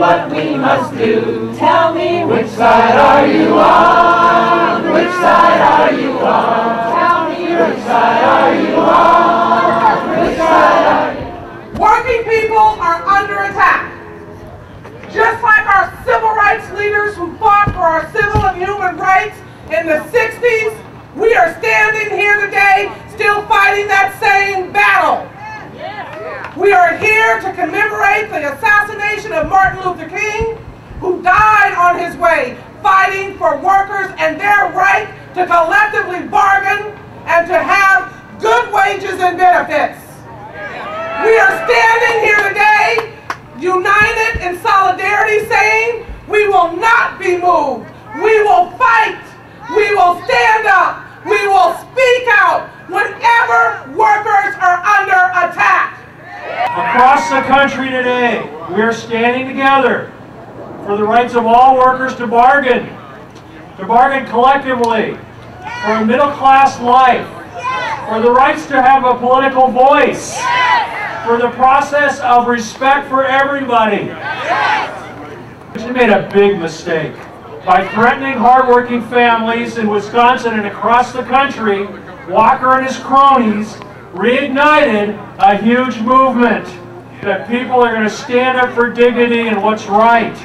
what we must do. Tell me, which side are you on? Which side are you on? Tell me, which side are you on? Which side are you? Working people are under attack. Just like our civil rights leaders who fought for our civil and human rights in the 60s, we are standing here today still fighting that same battle. We are here to commemorate the assassination of Martin Luther King, who died on his way fighting for workers and their right to collectively bargain and to have good wages and benefits. We are standing here today united in solidarity, saying we will not be moved. We will fight. We will stand up. We will speak out whenever workers are under attack. Across the country today, we are standing together for the rights of all workers to bargain collectively for a middle-class life, for the rights to have a political voice, for the process of respect for everybody. She made a big mistake by threatening hardworking families in Wisconsin and across the country. Walker and his cronies reignited a huge movement that people are going to stand up for dignity and what's right.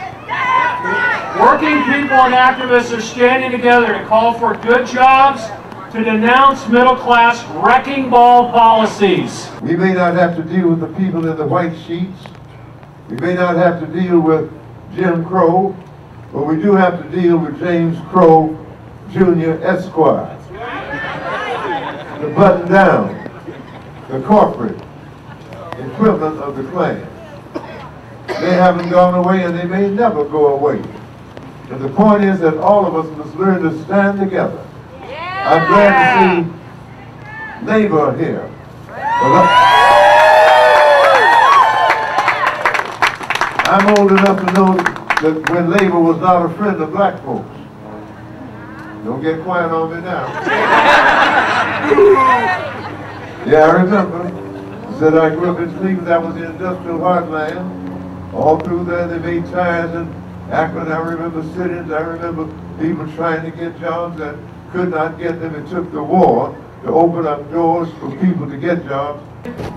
Working people and activists are standing together to call for good jobs, to denounce middle-class wrecking ball policies. We may not have to deal with the people in the white sheets. We may not have to deal with Jim Crow, but we do have to deal with James Crow Jr. Esquire. The button down, the corporate equivalent of the Klan. They haven't gone away and they may never go away. But the point is that all of us must learn to stand together. I'm glad to see Labor here. I'm old enough to know that when Labor was not a friend of black folks. Don't get quiet on me now. Yeah, I remember. He said I grew up in Cleveland. That was the industrial heartland. All through there they made tires in Akron. I remember sit-ins. I remember people trying to get jobs that could not get them. It took the war to open up doors for people to get jobs.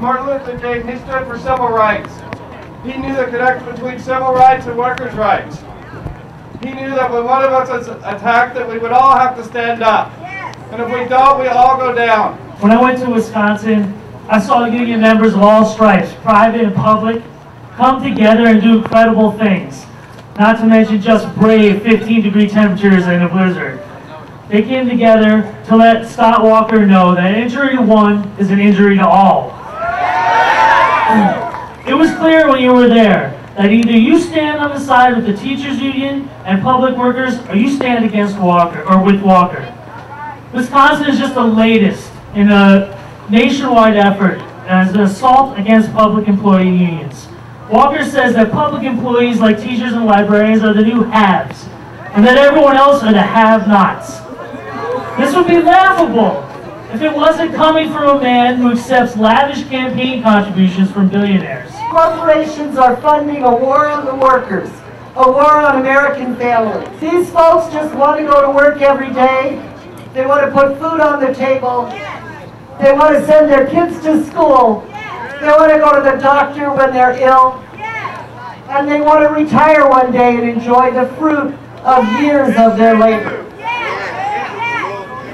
Martin Luther King, he stood for civil rights. He knew the connection between civil rights and workers' rights. He knew that when one of us is attacked, that we would all have to stand up. And if we don't, we all go down. When I went to Wisconsin, I saw union members of all stripes, private and public, come together and do incredible things. Not to mention just brave 15-degree temperatures in a blizzard. They came together to let Scott Walker know that an injury to one is an injury to all. It was clear when you were there that either you stand on the side with the teachers union and public workers, or you stand against Walker, or with Walker. Wisconsin is just the latest in a nationwide effort as an assault against public employee unions. Walker says that public employees like teachers and librarians are the new haves, and that everyone else are the have-nots. This would be laughable if it wasn't coming from a man who accepts lavish campaign contributions from billionaires. Corporations are funding a war on the workers, a war on American families. These folks just want to go to work every day. They want to put food on the table. They want to send their kids to school. They want to go to the doctor when they're ill. And they want to retire one day and enjoy the fruit of years of their labor.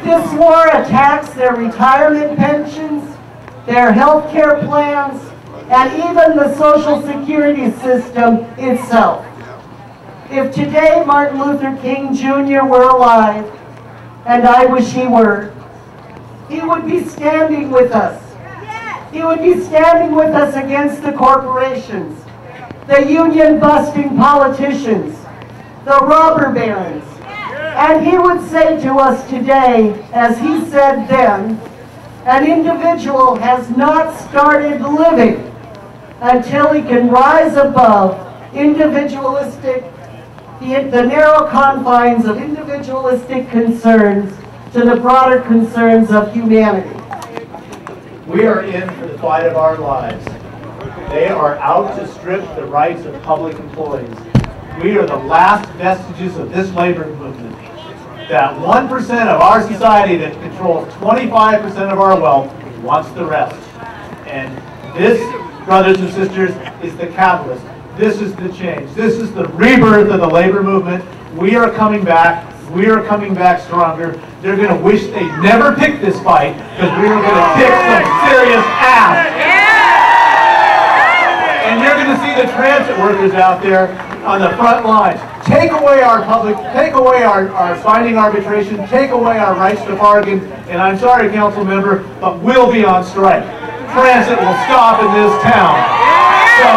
This war attacks their retirement pensions, their health care plans, and even the Social Security system itself. If today Martin Luther King Jr. were alive, and I wish he were, he would be standing with us. He would be standing with us against the corporations, the union-busting politicians, the robber barons. And he would say to us today, as he said then, an individual has not started living until he can rise above individualistic, the narrow confines of individualistic concerns to the broader concerns of humanity. We are in for the fight of our lives. They are out to strip the rights of public employees. We are the last vestiges of this labor movement. That 1% of our society that controls 25% of our wealth wants the rest. And this, brothers and sisters, is the catalyst. This is the change. This is the rebirth of the labor movement. We are coming back. We are coming back stronger. They're going to wish they never picked this fight because we are going to kick some serious ass. And you're going to see the transit workers out there on the front lines. Take away our binding arbitration, take away our rights to bargain, and I'm sorry, council member, but we'll be on strike. Transit will stop in this town. So,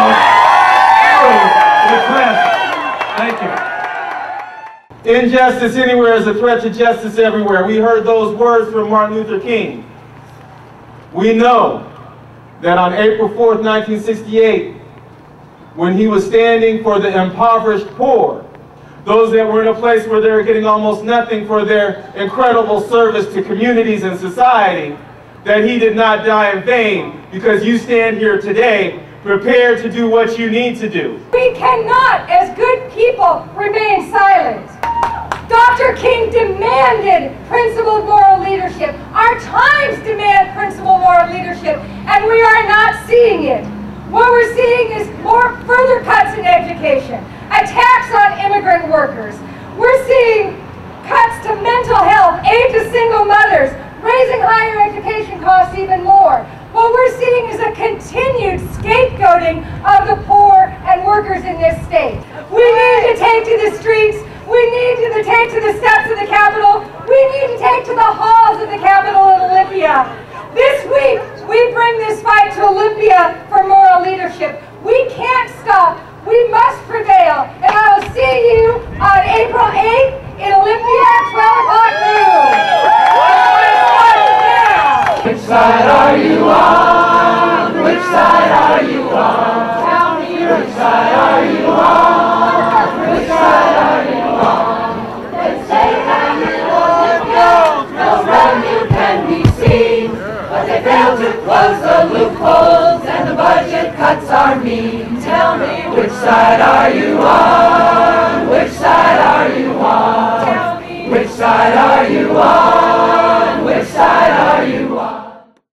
the transit. Thank you. Injustice anywhere is a threat to justice everywhere. We heard those words from Martin Luther King. We know that on April 4th, 1968, when he was standing for the impoverished poor, those that were in a place where they were getting almost nothing for their incredible service to communities and society, that he did not die in vain, because you stand here today prepared to do what you need to do. We cannot, as good people, remain silent. Dr. King demanded principled moral leadership. Our times demand principled moral leadership, and we are not seeing it. What we're seeing is further cuts in education, attacks on immigrant workers. We're seeing cuts to mental health, aid to single mothers, raising higher education costs even more. What we're seeing is a continued scapegoating of the poor and workers in this state. We need to take to the streets. We need to take to the steps of the Capitol. We need to take to the halls of the Capitol in Olympia. This week, we bring this fight to Olympia for moral leadership. We can't stop. We must prevail. And I will see you on April 8th in Olympia at 12 o'clock noon. Which side are you on? Which side are you on? Tell me which side are you on? Which side are you on? They say that in Olympia no revenue can be seen, but they fail to close the loopholes and the budget cuts are mean. Tell me which side are you on? Which side are you on? Tell me which side are you on? Which side are you on?